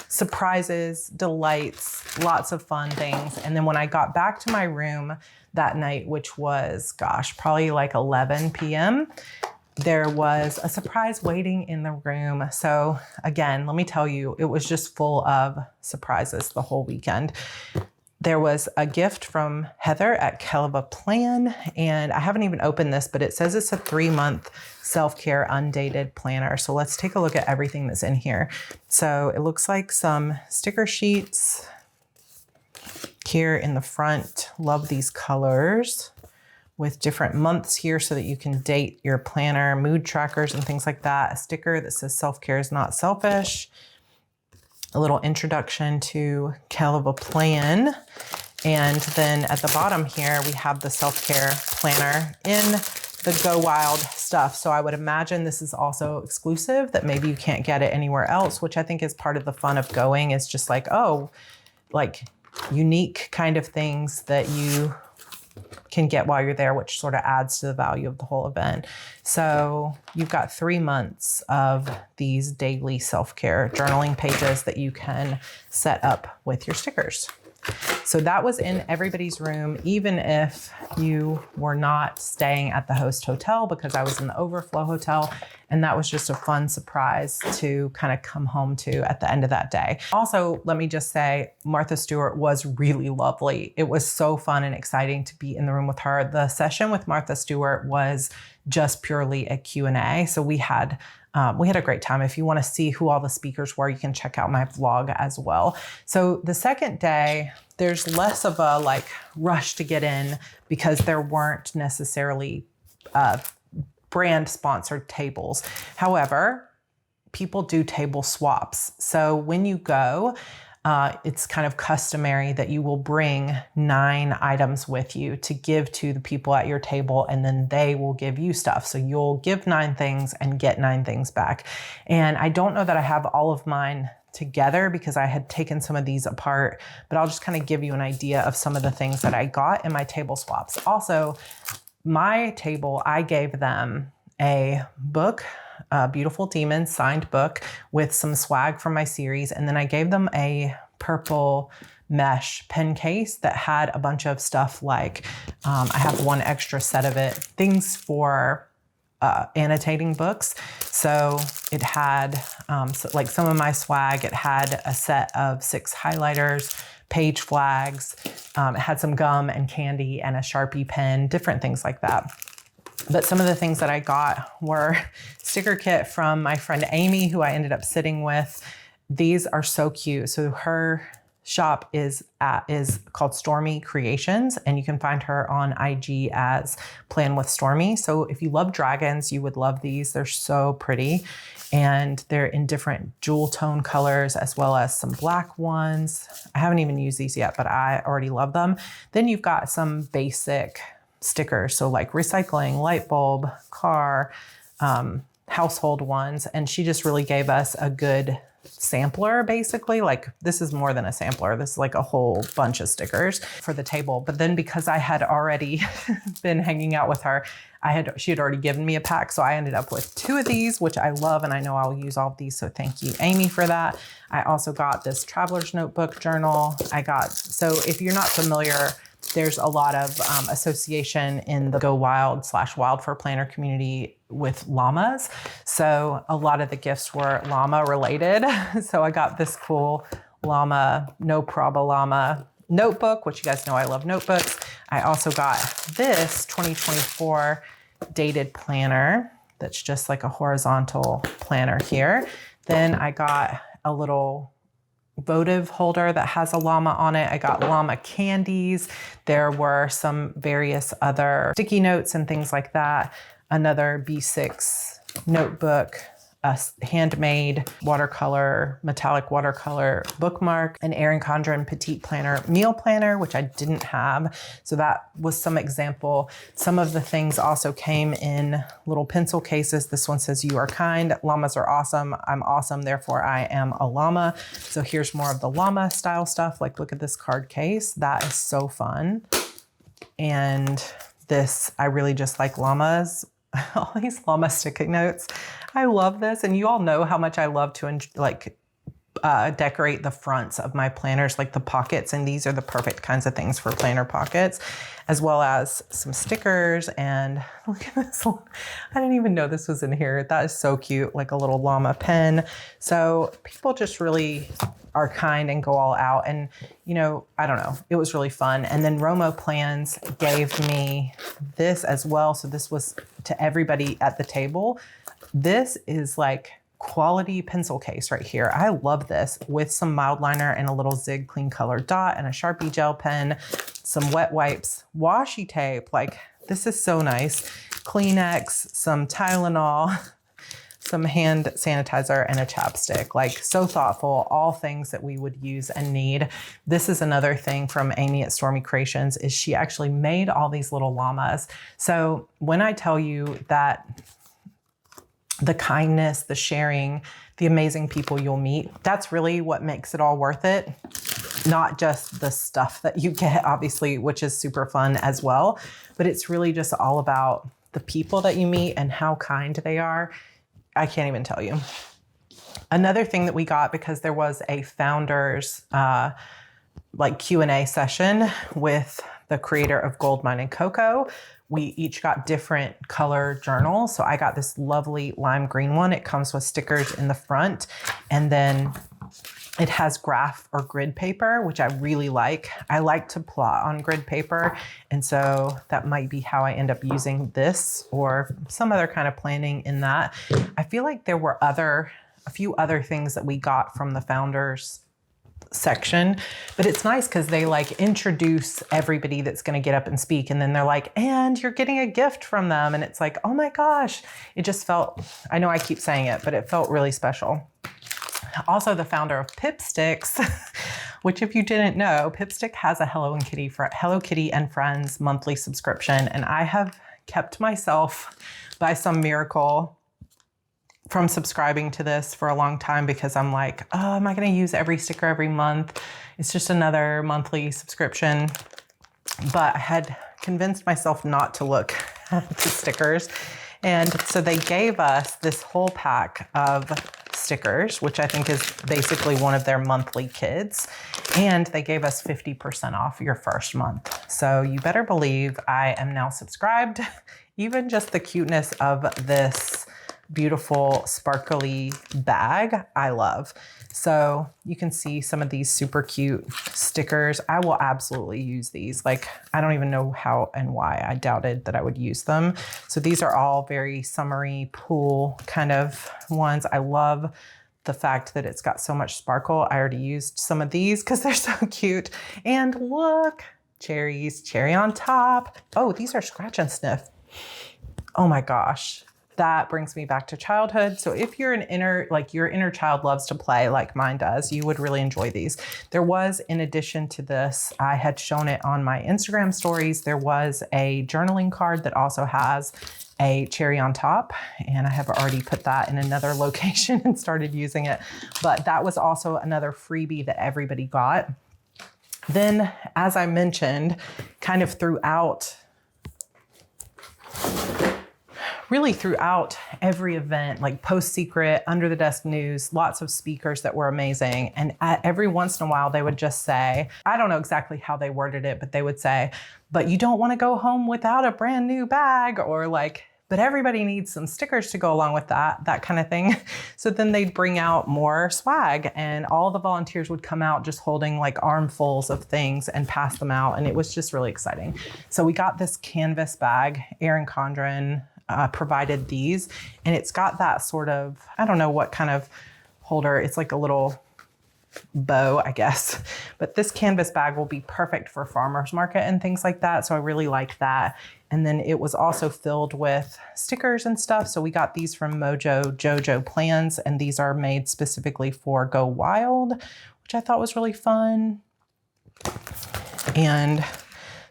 surprises, delights, lots of fun things. And then when I got back to my room that night, which was, gosh, probably like 11 p.m., there was a surprise waiting in the room. So again, let me tell you, it was just full of surprises the whole weekend. There was a gift from Heather at Kelva Plan, and I haven't even opened this, but it says it's a 3-month self-care undated planner. So let's take a look at everything that's in here. So it looks like some sticker sheets here in the front. Love these colors with different months here so that you can date your planner, mood trackers and things like that. A sticker that says self-care is not selfish. A little introduction to Kelva Plan. And then at the bottom here, we have the self-care planner in the Go Wild stuff. So I would imagine this is also exclusive, that maybe you can't get it anywhere else, which I think is part of the fun of going, is just like, oh, like unique kind of things that you can get while you're there, which sort of adds to the value of the whole event. So you've got 3 months of these daily self-care journaling pages that you can set up with your stickers. So that was in everybody's room, even if you were not staying at the host hotel, because I was in the Overflow Hotel. And that was just a fun surprise to kind of come home to at the end of that day. Also, let me just say, Martha Stewart was really lovely. It was so fun and exciting to be in the room with her. The session with Martha Stewart was just purely a Q&A. So we had a great time. If you want to see who all the speakers were, you can check out my vlog as well. So the second day, there's less of a like rush to get in because there weren't necessarily brand sponsored tables. However, people do table swaps. So when you go, it's kind of customary that you will bring 9 items with you to give to the people at your table, and then they will give you stuff. So you'll give 9 things and get 9 things back. And I don't know that I have all of mine together because I had taken some of these apart, but I'll just kind of give you an idea of some of the things that I got in my table swaps. Also, my table, I gave them a book, a Beautiful Demons signed book with some swag from my series. And then I gave them a purple mesh pen case that had a bunch of stuff like, I have one extra set of it, things for annotating books. So it had like some of my swag, it had a set of 6 highlighters, page flags, it had some gum and candy and a Sharpie pen, different things like that. But some of the things that I got were sticker kit from my friend Amy, who I ended up sitting with. These are so cute. So her shop is called Stormy Creations, and you can find her on IG as Plan with Stormy. So if you love dragons, you would love these. They're so pretty, and they're in different jewel tone colors as well as some black ones. I haven't even used these yet, but I already love them. Then you've got some basic stickers, so like recycling, light bulb, car, household ones, and she just really gave us a good sampler. Basically, like, this is more than a sampler, this is like a whole bunch of stickers for the table. But then because I had already been hanging out with her, she had already given me a pack, so I ended up with 2 of these, which I love, and I know I'll use all of these, so thank you, Amy, for that. I also got this traveler's notebook journal. So if you're not familiar, there's a lot of association in the Go Wild / Wild for Planner community with llamas. So a lot of the gifts were llama related. So I got this cool llama, no proba llama notebook, which you guys know I love notebooks. I also got this 2024 dated planner that's just like a horizontal planner here. Then I got a little votive holder that has a llama on it. I got llama candies. There were some various other sticky notes and things like that. Another B6 notebook, a handmade watercolor, metallic watercolor bookmark, an Erin Condren Petite Planner meal planner, which I didn't have. So that was some example. Some of the things also came in little pencil cases. This one says, "You are kind. Llamas are awesome. I'm awesome. Therefore, I am a llama." So here's more of the llama style stuff. Like, look at this card case. That is so fun. And this, I really just like llamas. All these llama sticky notes. I love this. And you all know how much I love to decorate the fronts of my planners, like the pockets. And these are the perfect kinds of things for planner pockets, as well as some stickers. And look at this. I didn't even know this was in here. That is so cute. Like a little llama pen. So people just really are kind and go all out. And, you know, I don't know, it was really fun. And then Romo Plans gave me this as well. So this was to everybody at the table. This is like quality pencil case right here. I love this, with some mild liner and a little Zig Clean Color dot and a Sharpie gel pen, some wet wipes, washi tape. Like, this is so nice. Kleenex, some Tylenol, some hand sanitizer, and a chapstick. Like, so thoughtful, all things that we would use and need. This is another thing from Amy at Stormy Creations, is she actually made all these little llamas. So when I tell you that the kindness, the sharing, the amazing people you'll meet, that's really what makes it all worth it. Not just the stuff that you get, obviously, which is super fun as well, but it's really just all about the people that you meet and how kind they are. I can't even tell you. Another thing that we got, because there was a founders Q&A session with the creator of Gold Mine and Cocoa, we each got different color journals. So I got this lovely lime green one. It comes with stickers in the front, and then it has graph or grid paper, which I really like. I like to plot on grid paper. And so that might be how I end up using this or some other kind of planning in that. I feel like there were a few other things that we got from the founders section, but it's nice because they like introduce everybody that's going to get up and speak, and then they're like, and you're getting a gift from them, and it's like, oh my gosh, it just felt, I know I keep saying it, but it felt really special. Also, the founder of Pipsticks, which if you didn't know, Pipstick has a Hello Kitty and Friends monthly subscription, and I have kept myself by some miracle from subscribing to this for a long time because I'm like, oh, am I going to use every sticker every month? It's just another monthly subscription. But I had convinced myself not to look at the stickers. And so they gave us this whole pack of stickers, which I think is basically one of their monthly kits. And they gave us 50% off your first month. So you better believe I am now subscribed. Even just the cuteness of this beautiful sparkly bag, I love. So you can see some of these super cute stickers. I will absolutely use these. Like, I don't even know how and why I doubted that I would use them. So these are all very summery pool kind of ones. I love the fact that it's got so much sparkle. I already used some of these because they're so cute. And look, cherries, cherry on top. Oh, these are scratch and sniff. Oh my gosh. That brings me back to childhood. So if you're your inner child loves to play like mine does, you would really enjoy these. There was, in addition to this, I had shown it on my Instagram stories, there was a journaling card that also has a cherry on top, and I have already put that in another location and started using it. But that was also another freebie that everybody got. Then, as I mentioned, kind of throughout every event, like Post Secret, Under the Desk News, lots of speakers that were amazing. And every once in a while, they would just say, I don't know exactly how they worded it, but they would say, but you don't want to go home without a brand new bag, or like, but everybody needs some stickers to go along with that kind of thing. So then they'd bring out more swag, and all the volunteers would come out just holding like armfuls of things and pass them out. And it was just really exciting. So we got this canvas bag. Erin Condren provided these, and it's got that sort of, I don't know what kind of holder. It's like a little bow, I guess. But this canvas bag will be perfect for farmers market and things like that. So I really like that. And then it was also filled with stickers and stuff. So we got these from Jojo Plans, and these are made specifically for Go Wild, which I thought was really fun. And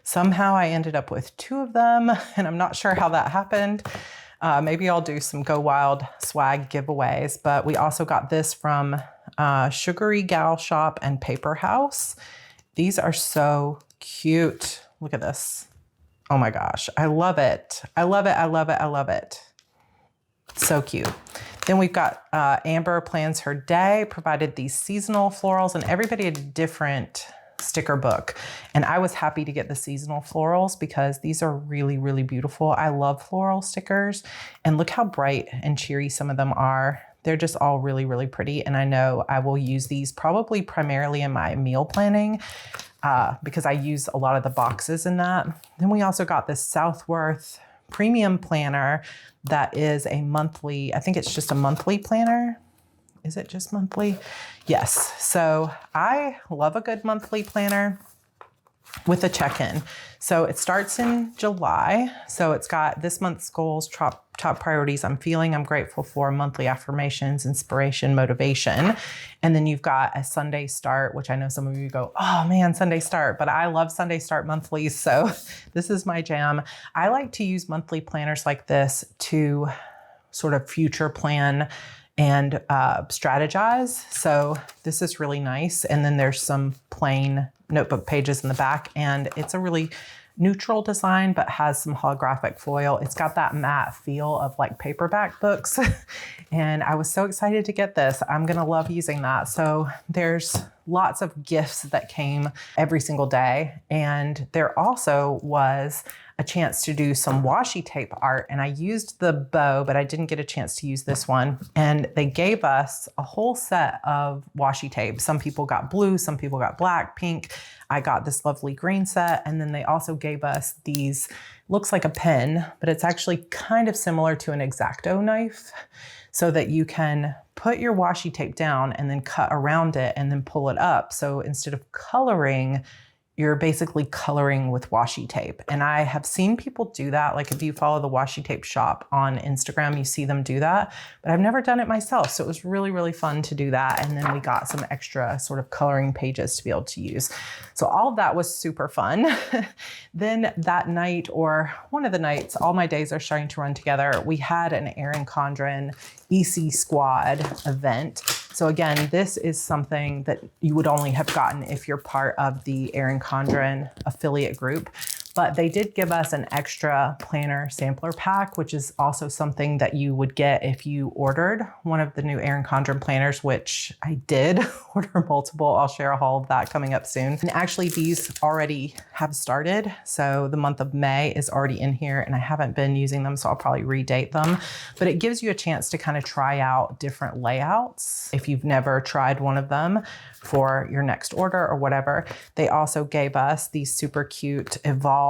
somehow I ended up with 2 of them, and I'm not sure how that happened. Maybe I'll do some Go Wild swag giveaways, but we also got this from Sugary Gal Shop and Paper House. These are so cute. Look at this. Oh my gosh, I love it. I love it, I love it, I love it. So cute. Then we've got Amber Plans Her Day, provided these seasonal florals, and everybody had a different sticker book. And I was happy to get the seasonal florals because these are really, really beautiful. I love floral stickers, and look how bright and cheery some of them are. They're just all really, really pretty. And I know I will use these probably primarily in my meal planning because I use a lot of the boxes in that. Then we also got this Southworth premium planner that is a monthly, I think it's just a monthly planner. Is it just monthly? Yes. So I love a good monthly planner with a check-in. So it starts in July. So it's got this month's goals, top priorities, I'm feeling, I'm grateful for, monthly affirmations, inspiration, motivation. And then you've got a Sunday start, which I know some of you go, oh man, Sunday start, but I love Sunday start monthlies. So this is my jam. I like to use monthly planners like this to sort of future plan and strategize. So this is really nice. And then there's some plain notebook pages in the back, and it's a really neutral design, but has some holographic foil. It's got that matte feel of like paperback books. And I was so excited to get this. I'm gonna love using that. So there's lots of gifts that came every single day. And there also was a chance to do some washi tape art, and I used the bow, but I didn't get a chance to use this one. And they gave us a whole set of washi tape. Some people got blue, some people got black, pink. I got this lovely green set. And then they also gave us these, looks like a pen, but it's actually kind of similar to an X-Acto knife. so that you can put your washi tape down and then cut around it and then pull it up. So instead of coloring, you're basically coloring with washi tape. And I have seen people do that. Like if you follow the washi tape shop on Instagram, you see them do that, but I've never done it myself. So it was really, really fun to do that. And then we got some extra sort of coloring pages to be able to use. So all of that was super fun. Then that night, or one of the nights, all my days are starting to run together. We had an Erin Condren EC Squad event. So again, this is something that you would only have gotten if you're part of the Erin Condren affiliate group. But they did give us an extra planner sampler pack, which is also something that you would get if you ordered one of the new Erin Condren planners, which I did order multiple. I'll share a haul of that coming up soon. And actually these already have started. So the month of May is already in here and I haven't been using them, so I'll probably redate them. But it gives you a chance to kind of try out different layouts if you've never tried one of them for your next order or whatever. They also gave us these super cute Evolve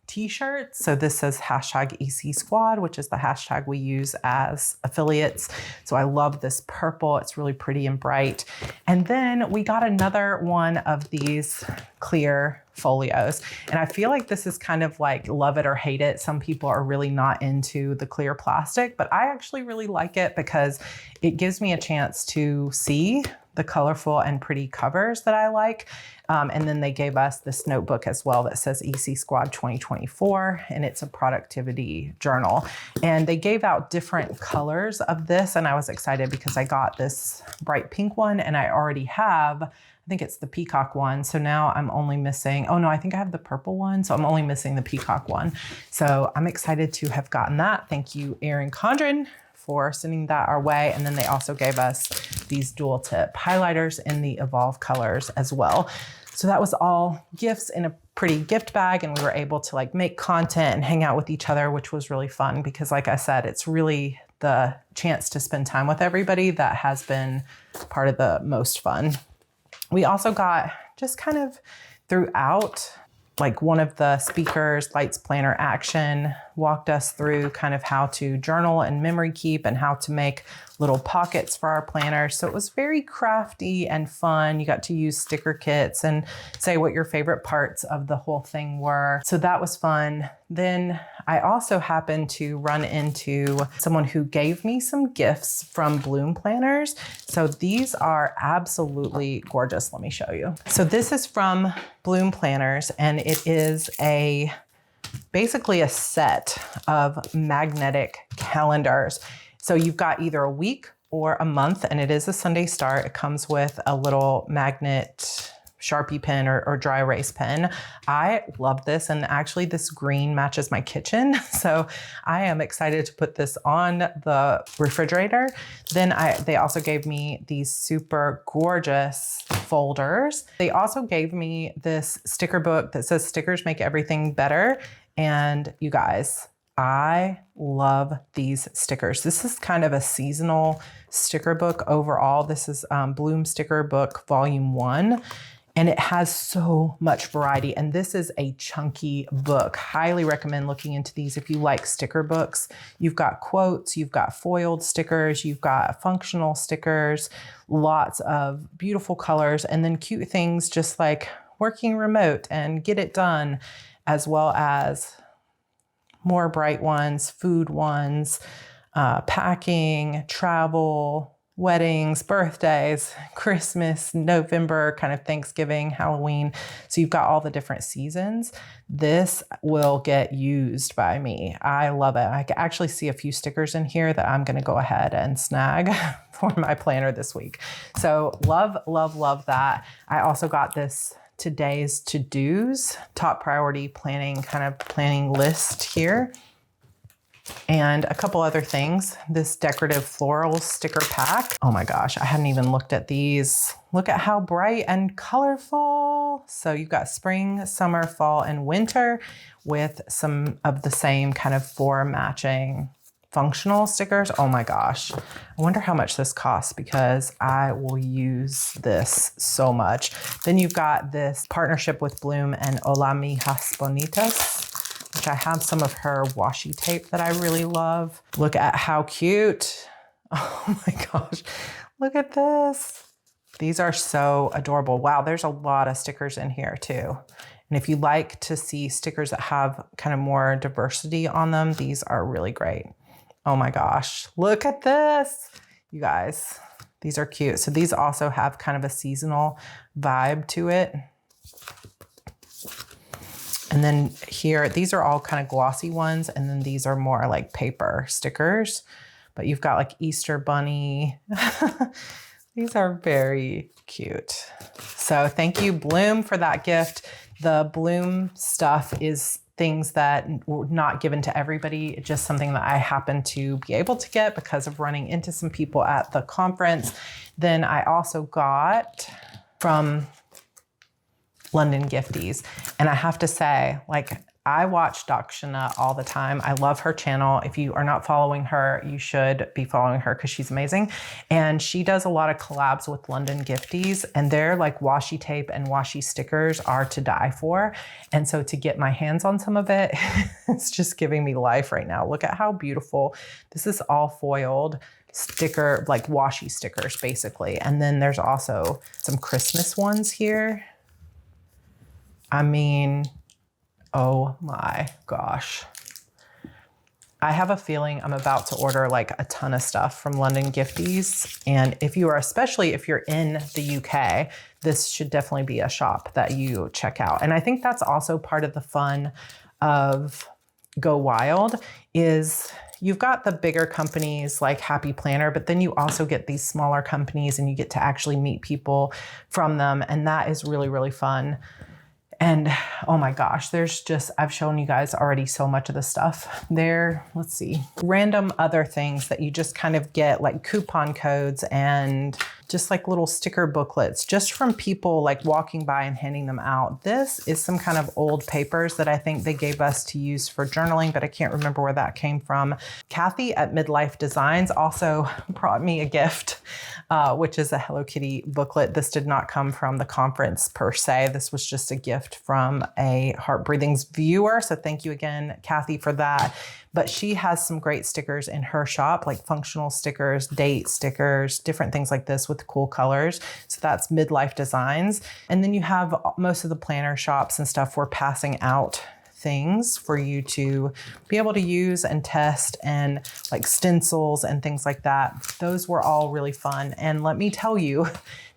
t-shirts. So this says hashtag EC Squad, which is the hashtag we use as affiliates. So I love this purple. It's really pretty and bright. And then we got another one of these clear folios. And I feel like this is kind of like love it or hate it. Some people are really not into the clear plastic, but I actually really like it because it gives me a chance to see the colorful and pretty covers that I like. And then they gave us this notebook as well that says EC Squad 2024, and it's a productivity journal. And they gave out different colors of this, and I was excited because I got this bright pink one, and I already have, I think it's the peacock one. So now I'm only missing, oh no, I think I have the purple one. So I'm only missing the peacock one. So I'm excited to have gotten that. Thank you, Erin Condren, for sending that our way. And then they also gave us these dual tip highlighters in the Evolve colors as well. So that was all gifts in a pretty gift bag, and we were able to like make content and hang out with each other, which was really fun because like I said, it's really the chance to spend time with everybody that has been part of the most fun. We also got just kind of throughout, like one of the speakers, Lights Planner Action, walked us through kind of how to journal and memory keep and how to make little pockets for our planners. So it was very crafty and fun. You got to use sticker kits and say what your favorite parts of the whole thing were. So that was fun. Then I also happened to run into someone who gave me some gifts from Bloom Planners. So these are absolutely gorgeous. Let me show you. So this is from Bloom Planners, and it is basically a set of magnetic calendars. So you've got either a week or a month, and it is a Sunday start. It comes with a little magnet Sharpie pen or dry erase pen. I love this, and actually this green matches my kitchen. So I am excited to put this on the refrigerator. Then they also gave me these super gorgeous folders. They also gave me this sticker book that says stickers make everything better. And you guys, I love these stickers. This is kind of a seasonal sticker book overall. This is Bloom Sticker Book Volume 1. And it has so much variety. And this is a chunky book. Highly recommend looking into these if you like sticker books. You've got quotes, you've got foiled stickers, you've got functional stickers, lots of beautiful colors, and then cute things just like working remote and get it done, as well as more bright ones, food ones, packing, travel, weddings, birthdays, Christmas, November, kind of Thanksgiving, Halloween. So you've got all the different seasons. This will get used by me. I love it. I can actually see a few stickers in here that I'm going to go ahead and snag for my planner this week. So love, love, love that. I also got this today's to-dos, top priority planning list here. And a couple other things. This decorative floral sticker pack. Oh my gosh, I hadn't even looked at these. Look at how bright and colorful. So you've got spring, summer, fall, and winter with some of the same kind of 4 matching functional stickers. Oh my gosh. I wonder how much this costs because I will use this so much. Then you've got this partnership with Bloom and Hola Mijas Bonitas, which I have some of her washi tape that I really love. Look at how cute. Oh my gosh, look at this. These are so adorable. Wow, there's a lot of stickers in here too. And if you like to see stickers that have kind of more diversity on them, these are really great. Oh my gosh, look at this. You guys, these are cute. So these also have kind of a seasonal vibe to it. And then here, these are all kind of glossy ones. And then these are more like paper stickers, but you've got like Easter bunny. These are very cute. So thank you, Bloom, for that gift. The Bloom stuff is things that were not given to everybody, just something that I happen to be able to get because of running into some people at the conference. Then I also got from London Gifties. And I have to say, like, I watch Dakshana all the time. I love her channel. If you are not following her, you should be following her because she's amazing. And she does a lot of collabs with London Gifties, and their like washi tape and washi stickers are to die for. And so to get my hands on some of it, it's just giving me life right now. Look at how beautiful. This is all foiled sticker, like washi stickers basically. And then there's also some Christmas ones here. I mean, oh my gosh. I have a feeling I'm about to order like a ton of stuff from London Gifties. And if you are, especially if you're in the UK, this should definitely be a shop that you check out. And I think that's also part of the fun of Go Wild is you've got the bigger companies like Happy Planner, but then you also get these smaller companies and you get to actually meet people from them. And that is really, really fun. And oh my gosh, there's just, I've shown you guys already so much of the stuff there. Let's see, random other things that you just kind of get, like coupon codes and just like little sticker booklets just from people like walking by and handing them out. This is some kind of old papers that I think they gave us to use for journaling, but I can't remember where that came from. Kathy at Midlife Designs also brought me a gift, which is a Hello Kitty booklet. This did not come from the conference per se. This was just a gift from a Heart Breathings viewer. So thank you again, Kathy, for that. But she has some great stickers in her shop, like functional stickers, date stickers, different things like this with cool colors. So that's Midlife Designs. And then you have most of the planner shops and stuff for passing out things for you to be able to use and test, and like stencils and things like that. Those were all really fun. And let me tell you,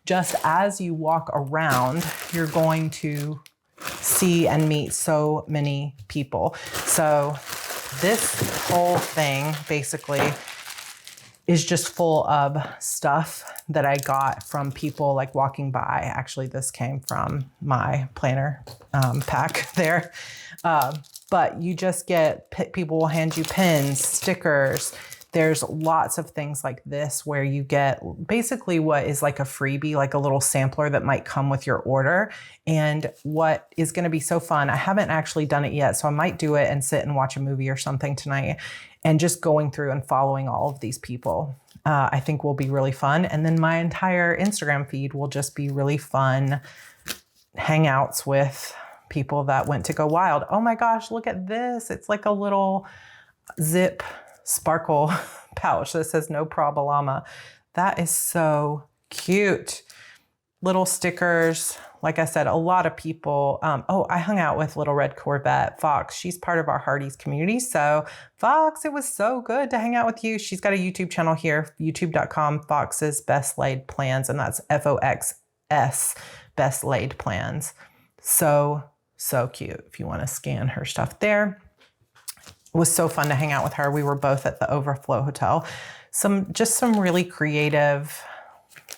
just as you walk around, you're going to see and meet so many people. So this whole thing basically is just full of stuff that I got from people like walking by. Actually, this came from my planner pack there. But you just get, people will hand you pins, stickers. There's lots of things like this where you get basically what is like a freebie, like a little sampler that might come with your order. And what is going to be so fun, I haven't actually done it yet, so I might do it and sit and watch a movie or something tonight and just going through and following all of these people. I think will be really fun. And then my entire Instagram feed will just be really fun hangouts with people that went to Go Wild. Oh my gosh, look at this. It's like a little zip sparkle pouch that says no problema. That is so cute. Little stickers. Like I said, a lot of people. Oh, I hung out with Little Red Corvette, Fox. She's part of our Hardee's community. So Fox, it was so good to hang out with you. She's got a YouTube channel here, youtube.com, Fox's Best Laid Plans. And that's FOXS, Best Laid Plans. So cute if you want to scan her stuff there. It was so fun to hang out with her. We were both at the Overflow Hotel. Just some really creative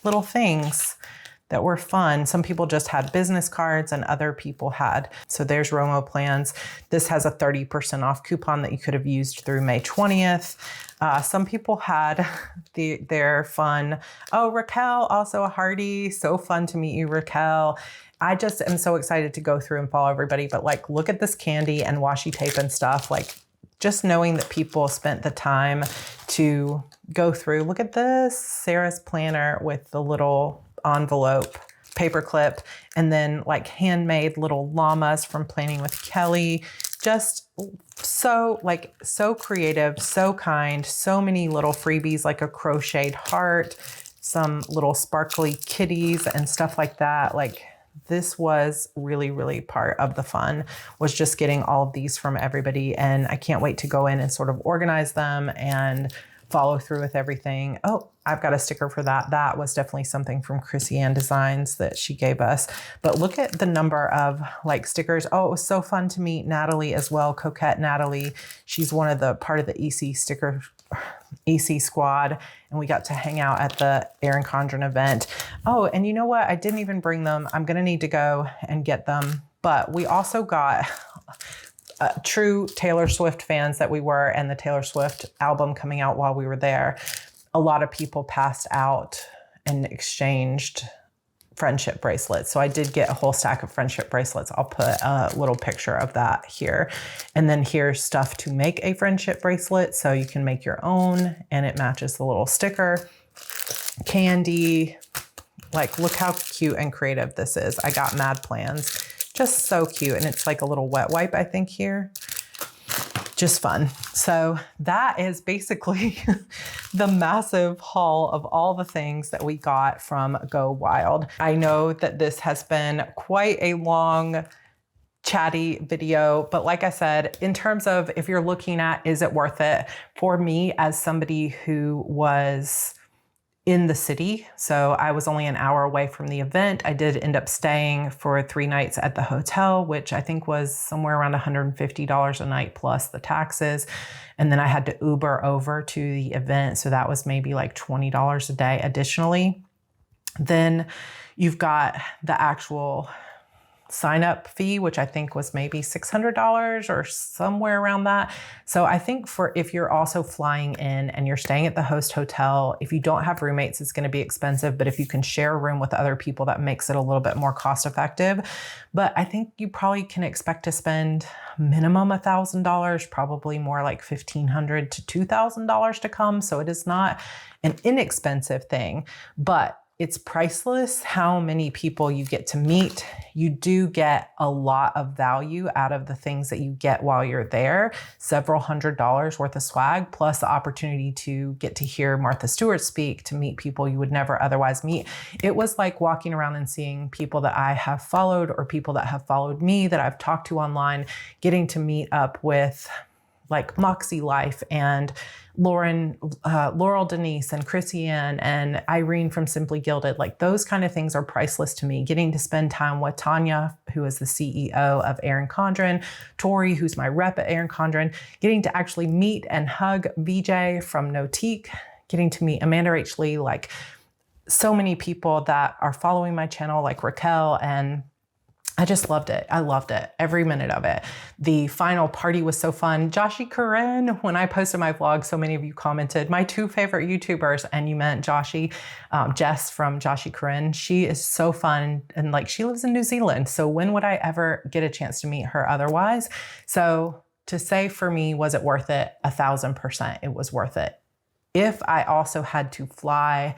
little things that were fun. Some people just had business cards and other people had. So there's Romo Plans. This has a 30% off coupon that you could have used through May 20th. Some people had their fun. Oh, Raquel, also a Hardee. So fun to meet you, Raquel. I just am so excited to go through and follow everybody. But like, look at this candy and washi tape and stuff. Like, just knowing that people spent the time to go through. Look at this, Sarah's planner with the little envelope paper clip, and then like handmade little llamas from Planning with Kelly. just so creative, so kind, so many little freebies like a crocheted heart, some little sparkly kitties and stuff like that. Like this was really, really part of the fun, was just getting all of these from everybody. And I can't wait to go in and sort of organize them and follow through with everything. Oh, I've got a sticker for that. That was definitely something from Chrissy Ann Designs that she gave us. But look at the number of like stickers. Oh, it was so fun to meet Natalie as well. Coquette Natalie. She's one of the part of the EC squad. And we got to hang out at the Erin Condren event. Oh, and you know what? I didn't even bring them. I'm going to need to go and get them. But we also got true Taylor Swift fans that we were, and the Taylor Swift album coming out while we were there. A lot of people passed out and exchanged friendship bracelets. So I did get a whole stack of friendship bracelets. I'll put a little picture of that here. And then here's stuff to make a friendship bracelet. So you can make your own and it matches the little sticker. Candy. Like, look how cute and creative this is. I got mad plans. Just so cute. And it's like a little wet wipe, I think, here. Just fun. So that is basically the massive haul of all the things that we got from Go Wild. I know that this has been quite a long, chatty video, but like I said, in terms of if you're looking at, is it worth it? For me, as somebody who was in the city, so I was only an hour away from the event. I did end up staying for 3 nights at the hotel, which I think was somewhere around $150 a night plus the taxes. And then I had to Uber over to the event. So that was maybe like $20 a day additionally. Then you've got the actual sign up fee, which I think was maybe $600 or somewhere around that. So I think for if you're also flying in and you're staying at the host hotel, if you don't have roommates, it's going to be expensive. But if you can share a room with other people, that makes it a little bit more cost effective. But I think you probably can expect to spend minimum $1,000, probably more like $1,500 to $2,000 to come. So it is not an inexpensive thing, but it's priceless how many people you get to meet. You do get a lot of value out of the things that you get while you're there. Several $100s worth of swag, plus the opportunity to get to hear Martha Stewart speak, to meet people you would never otherwise meet. It was like walking around and seeing people that I have followed or people that have followed me that I've talked to online, getting to meet up with like Moxie Life and Laurel Denise and Chrissy Ann and Irene from Simply Gilded. Like those kind of things are priceless to me. Getting to spend time with Tanya, who is the CEO of Erin Condren, Tori, who's my rep at Erin Condren, getting to actually meet and hug VJ from Notique, getting to meet Amanda H. Lee, like so many people that are following my channel, like Raquel, and I just loved it. I loved it. Every minute of it. The final party was so fun. Joshi Corinne, when I posted my vlog, so many of you commented, my 2 favorite YouTubers, and you meant Joshi, Jess from Joshi Corinne. She is so fun. And like, she lives in New Zealand. So when would I ever get a chance to meet her otherwise? So to say for me, was it worth it? 1,000% it was worth it. If I also had to fly,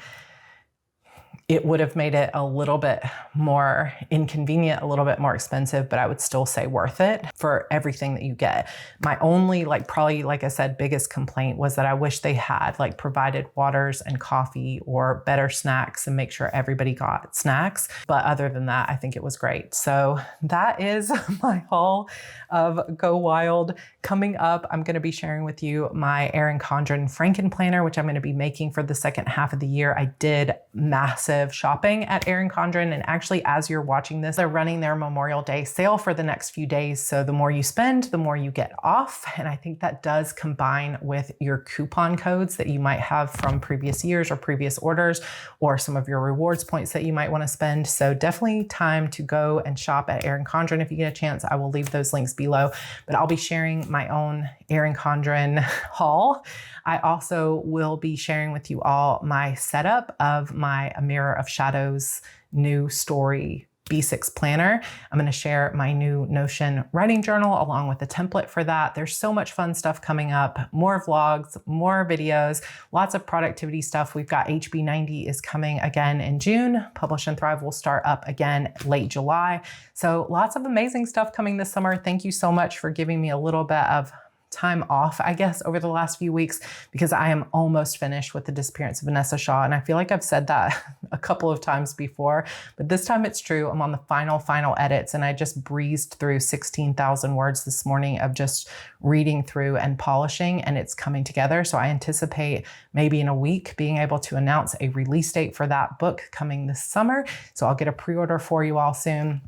it would have made it a little bit more inconvenient, a little bit more expensive, but I would still say worth it for everything that you get. My only, probably, like I said, biggest complaint was that I wish they had provided waters and coffee or better snacks and make sure everybody got snacks. But other than that, I think it was great. So that is my haul of Go Wild. Coming up, I'm going to be sharing with you my Erin Condren Franken planner, which I'm going to be making for the second half of the year. I did massive shopping at Erin Condren, and actually, as you're watching this, they're running their Memorial Day sale for the next few days. So the more you spend, the more you get off. And I think that does combine with your coupon codes that you might have from previous years or previous orders, or some of your rewards points that you might want to spend. So definitely time to go and shop at Erin Condren if you get a chance. I will leave those links below, but I'll be sharing my own Erin Condren haul. I also will be sharing with you all my setup of my A Mirror of Shadows new story B6 planner. I'm going to share my new Notion writing journal along with the template for that. There's so much fun stuff coming up, more vlogs, more videos, lots of productivity stuff. We've got HB90 is coming again in June. Publish and Thrive will start up again late July. So lots of amazing stuff coming this summer. Thank you so much for giving me a little bit of time off, I guess, over the last few weeks, because I am almost finished with The Disappearance of Vanessa Shaw. And I feel like I've said that a couple of times before, but this time it's true. I'm on the final edits, and I just breezed through 16,000 words this morning of just reading through and polishing, and it's coming together. So I anticipate maybe in a week being able to announce a release date for that book coming this summer. So I'll get a pre-order for you all soon.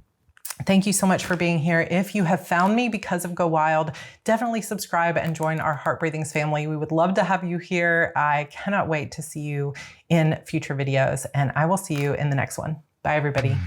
Thank you so much for being here. If you have found me because of Go Wild, definitely subscribe and join our Heart Breathings family. We would love to have you here. I cannot wait to see you in future videos, and I will see you in the next one. Bye, everybody.